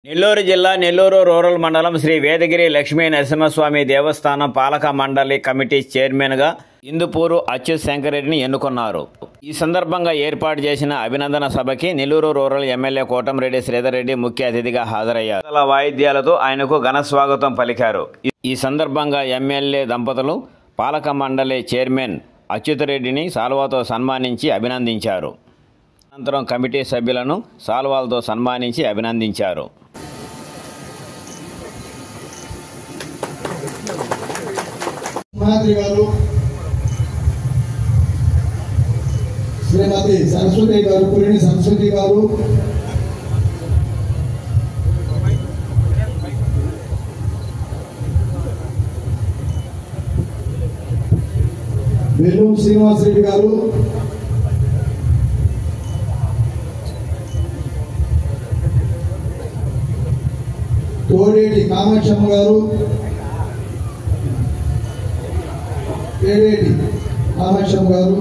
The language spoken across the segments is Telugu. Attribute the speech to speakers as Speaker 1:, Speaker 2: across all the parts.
Speaker 1: నెల్లూరు జిల్లా నెల్లూరు రూరల్ మండలం శ్రీ వేదగిరి లక్ష్మీ నరసింహస్వామి దేవస్థానం పాలక మండలి కమిటీ చైర్మన్గా ఇందుపూరు అచ్యుత్ శంకరెడ్డిని ఎన్నుకున్నారు. ఈ సందర్భంగా ఏర్పాటు చేసిన అభినందన సభకి నెల్లూరు రూరల్ ఎమ్మెల్యే కోటంరెడ్డి శ్రీధర్ రెడ్డి ముఖ్య అతిథిగా హాజరయ్యారు. వాయిద్యాలతో ఆయనకు ఘన స్వాగతం పలికారు. ఈ సందర్భంగా ఎమ్మెల్యే దంపతులు పాలక మండలి చైర్మన్ అచ్యుత్ రెడ్డిని సాల్వాతో సన్మానించి అభినందించారు. అనంతరం కమిటీ సభ్యులను సాల్వాలతో సన్మానించి అభినందించారు.
Speaker 2: శ్రీమతి సరస్వతి గారు, పురిణి సరస్వతి గారు, వెల్లుం శ్రీనివాసరెడ్డి గారు, తోడేటి కామాక్షమ్మ గారు, పేడేటి కామాక్షమ్మ గారు,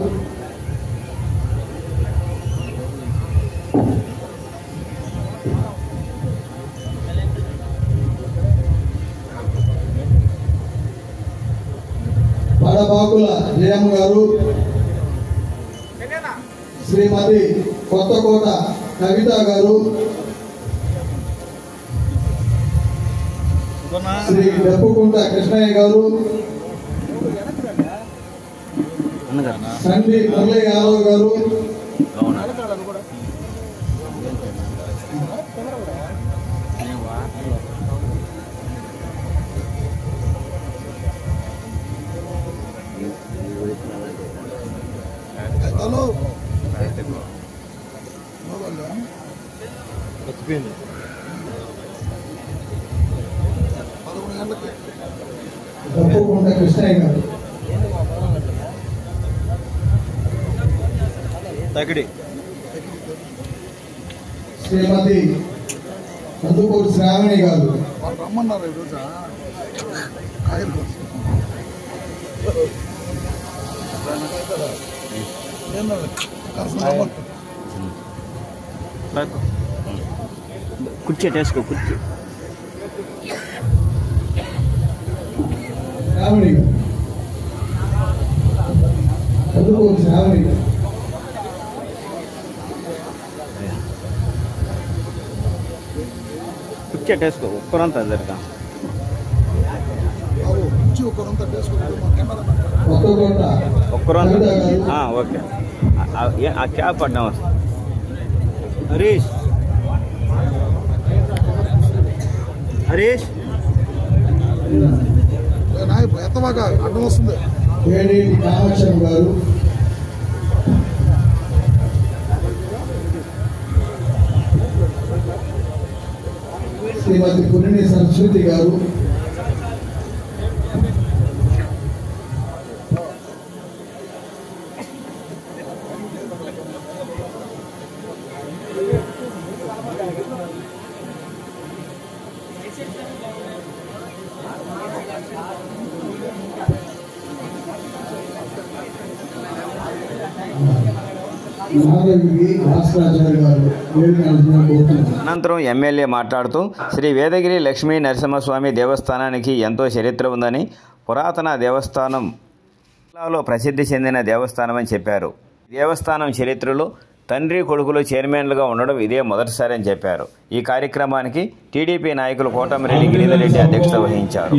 Speaker 2: పడబాకుల జయమ్మ గారు, శ్రీమతి కొత్తకోట కవిత గారు, శ్రీ డప్పుకుంట కృష్ణయ్య గారు, సండి మురళీ యాదవ్ గారు, డప్పుకుంట కృష్ణయ్య గారు, శ్రీమతి కందుకూరు శ్రావణి గారు,
Speaker 3: రమ్మన్నారు ఈరోజు
Speaker 1: కుర్చీ చేసుకో, కుర్చీ
Speaker 2: శ్రావణి గారు, కందుకూరు శ్రావణి గారు,
Speaker 1: కుర్చీ చేసుకో, ఒక్కరంతా జరగా ఒక్కరంతా. ఓకే, ఆ క్యాబ్ పడ్డా హరీష్ హరీష్
Speaker 3: ఎంతబాగా అడ్డం వస్తుంది.
Speaker 2: పేడేటి కామాక్షమ్మ గారు, శ్రీమతి పురిణి సరస్వతి గారు,
Speaker 1: అనంతరం ఎమ్మెల్యే మాట్లాడుతూ శ్రీ వేదగిరి లక్ష్మీ నరసింహస్వామి దేవస్థానానికి ఎంతో చరిత్ర ఉందని, పురాతన దేవస్థానం జిల్లాలో ప్రసిద్ధి చెందిన దేవస్థానం అని చెప్పారు. దేవస్థానం చరిత్రలో తండ్రి కొడుకులు చైర్మన్లుగా ఉండడం ఇదే మొదటిసారి అని చెప్పారు. ఈ కార్యక్రమానికి టీడీపీ నాయకులు కోటంరెడ్డి గిరిధర్ రెడ్డి అధ్యక్షత వహించారు.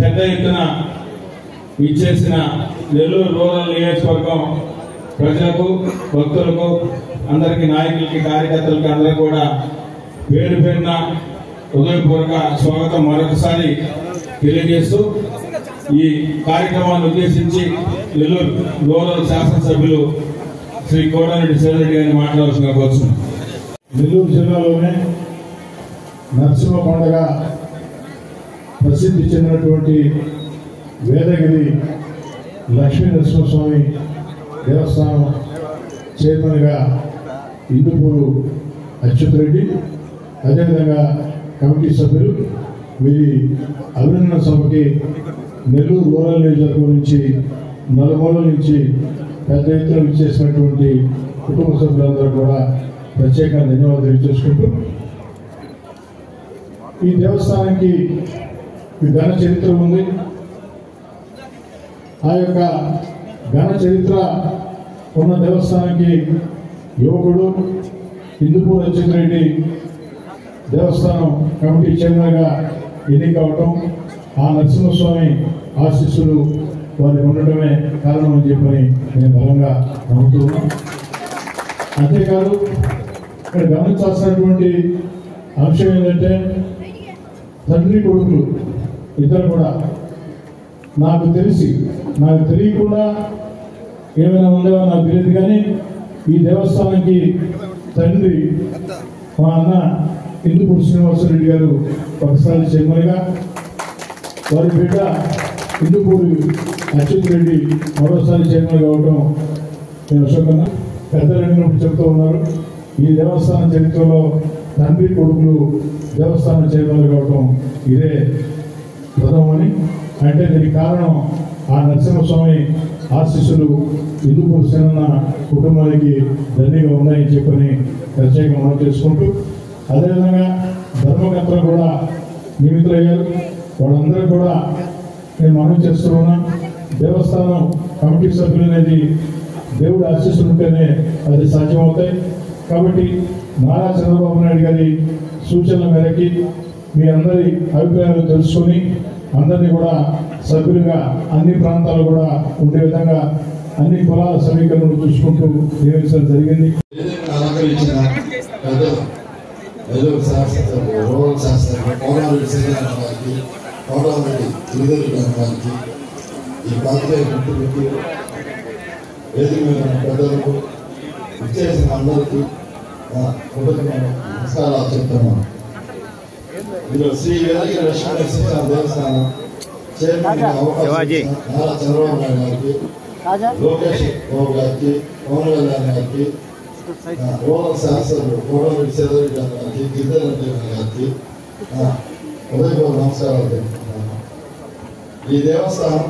Speaker 4: పెద్ద ఎత్తున ఇచ్చేసిన నెల్లూరు రూరల్ నియోజకవర్గం ప్రజలకు, భక్తులకు, అందరికి, నాయకులకి, కార్యకర్తలకి అందరూ కూడా పేరు పేరున హృదయపూర్వక స్వాగతం మరొకసారి తెలియజేస్తూ ఈ కార్యక్రమాన్ని ఉద్దేశించి నెల్లూరు రూరల్ శాసనసభ్యులు శ్రీ కోటంరెడ్డి శ్రీధర్ రెడ్డి గారిని మాట్లాడాల్సిందిగా కోరుతున్నాం.
Speaker 3: నెల్లూరు జిల్లాలోనే నరసింహ పండుగ ప్రసిద్ధి చెందినటువంటి వేదగిరి లక్ష్మీ నరసింహస్వామి దేవస్థానం చైర్మన్గా ఇందుపూరు అచ్యుత్ రెడ్డి, అదేవిధంగా కమిటీ సభ్యులు వీరి అభినందన సభకి నెల్లూరు రూరల్ నియోజకవర్గం నుంచి నలుమూలల నుంచి పెద్ద ఎత్తున విచ్చేసినటువంటి కుటుంబ సభ్యులందరూ కూడా ప్రత్యేకంగా ధన్యవాదాలు తెలియజేసుకుంటూ ఈ దేవస్థానానికి ఘన చరిత్ర ఉంది. ఆ యొక్క ఘన చరిత్ర ఉన్న దేవస్థానానికి యువకుడు ఇందుపూరు అచ్యుత్ రెడ్డి దేవస్థానం కమిటీ చైర్మన్గా ఎన్నికవటం, ఆ నరసింహస్వామి ఆశీస్సులు వారికి ఉండటమే కారణం అని చెప్పని నేను బలంగా నమ్ముతున్నాను. అంతేకాదు ఇక్కడ గమనించాల్సినటువంటి అంశం ఏంటంటే తండ్రి కొడుకులు ఇద్దరు కూడా నాకు తెలియకుండా ఏమైనా ఉందో నాకు తెలియదు, కానీ ఈ దేవస్థానానికి తండ్రి మా అన్న ఇందుపూరు శ్రీనివాసరెడ్డి గారు ఒకసారి చైర్మన్గా, వారి బిడ్డ ఇందుపూరు అచ్యుత్ రెడ్డి మరోసారి చైర్మన్ కావడం నేను అశోకన్న పెద్దలు చెప్తూ ఉన్నారు. ఈ దేవస్థాన చరిత్రలో తండ్రి కొడుకులు దేవస్థాన చైర్మన్లు కావడం ఇదే ప్రథమని. అంటే దీనికి కారణం ఆ నరసింహస్వామి ఆశీస్సులు ఇందుపూరు సేనన్న కుటుంబానికి దండిగా ఉన్నాయని చెప్పని ప్రత్యేకంగా మనం చేసుకుంటూ, అదేవిధంగా ధర్మకర్తలు కూడా నియమితులయ్యారు. వాళ్ళందరూ కూడా నేను మనం చేస్తున్నా. దేవస్థానం కమిటీ సభ్యులు అనేది దేవుడి ఆశీస్సులు ఉంటేనే అది సాధ్యమవుతాయి. కాబట్టి నారా చంద్రబాబు నాయుడు గారి సూచనల మేరకి మీ అందరి అభిప్రాయాలు తెలుసుకొని అందరినీ కూడా సభ్యులుగా అన్ని ప్రాంతాలు కూడా ఉండే విధంగా అన్ని కులాల సమీకరణలు చూసుకుంటూ నియమించడం జరిగింది.
Speaker 5: ఈ బాధ్యత గుర్తుపెట్టి వేదిక మీద పెద్దలకు ఇచ్చేసిన అందరికీ నమస్కారాలు చెప్తున్నాను. ఇందులో శ్రీ వేదగిరి లక్ష్మీనరసింహ దేవస్థానం చైర్మన్ అవకాశం నారా చంద్రబాబు నాయుడు గారికి, లోకేష్ బాబు గారికి, పవన్ కళ్యాణ్ గారికి, రూరల్ శాస్త్రులు కోటమిరెడ్డి సేదరెడ్డి గారికి, గిరిధర్ రెడ్డి గారికి ఉదయపూర్వ నమస్కారాలు తెలుపుతున్నాను. ఈ దేవస్థానం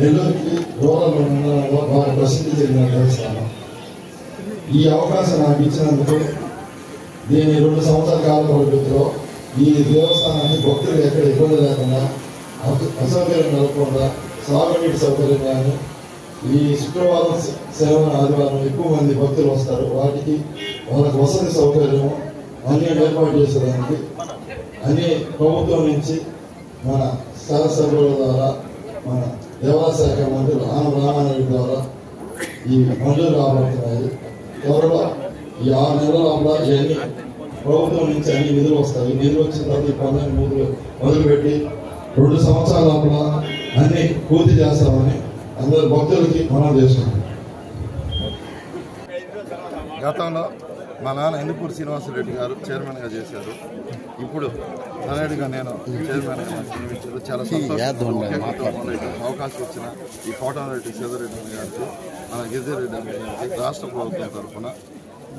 Speaker 5: నెల్లూరుకి రూరల్ మండలంలో బాగా ప్రసిద్ధి చెందిన దేవస్థానం. ఈ అవకాశం నాకు ఇచ్చినందుకు దీని 2 సంవత్సరాల కాల పరిమితిలో ఈ దేవస్థానాన్ని భక్తులు ఎక్కడ ఇబ్బంది లేకుండా, అసౌకర్యం కలగకుండా సాగునీటి సౌకర్యం కానీ, ఈ శుక్రవారం శనివారం ఆదివారం ఎక్కువ మంది భక్తులు వస్తారు, వాటికి వాళ్ళకి వసతి సౌకర్యం అన్ని ఏర్పాటు చేసేదానికి అన్ని ప్రభుత్వం నుంచి మన శాసనసభ్యుల ద్వారా, మన దేవాదాయ శాఖ మంత్రులు ఆనం రామారెడ్డి ద్వారా ఈ మంజూరు రాబడుతున్నాయి. త్వరలో ఈ 6 నెలల లోపల ఇవన్నీ ప్రభుత్వం నుంచి అన్ని నిధులు వస్తాయి. నిధులు వచ్చిన తర్వాత ఈ పనులను మొదలుపెట్టి 2 సంవత్సరాల లోపల అన్ని పూర్తి చేస్తామని అందరు భక్తులకి మనం చేస్తున్నాం.
Speaker 6: గతంలో మా నాన్న ఇందుపూరు శ్రీనివాసరెడ్డి గారు చైర్మన్గా చేశారు. ఇప్పుడు తనయుడిగా నేను చైర్మన్గా నియమించారు. చాలా సంతోషం. అవకాశం ఇచ్చిన ఈ కోటమిరెడ్డి సేదరెడ్డి గారికి, మన గిరిధర్ రెడ్డి గారికి రాష్ట్ర ప్రభుత్వం తరఫున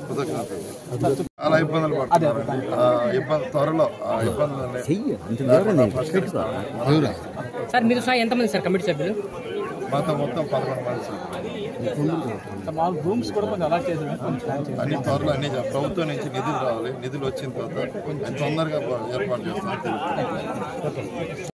Speaker 6: కృతజ్ఞతలు. చాలా ఇబ్బందులు పడుతున్నారు. త్వరలో ఆ ఇబ్బందులు
Speaker 7: సార్ మీరు ఎంతమంది సార్ కమిటీ సభ్యులు?
Speaker 6: మాతో మొత్తం 11 మంది సార్. అన్ని త్వరలో అన్ని ప్రభుత్వం నుంచి నిధులు రావాలి. నిధులు వచ్చిన తర్వాత తొందరగా ఏర్పాటు చేస్తాం.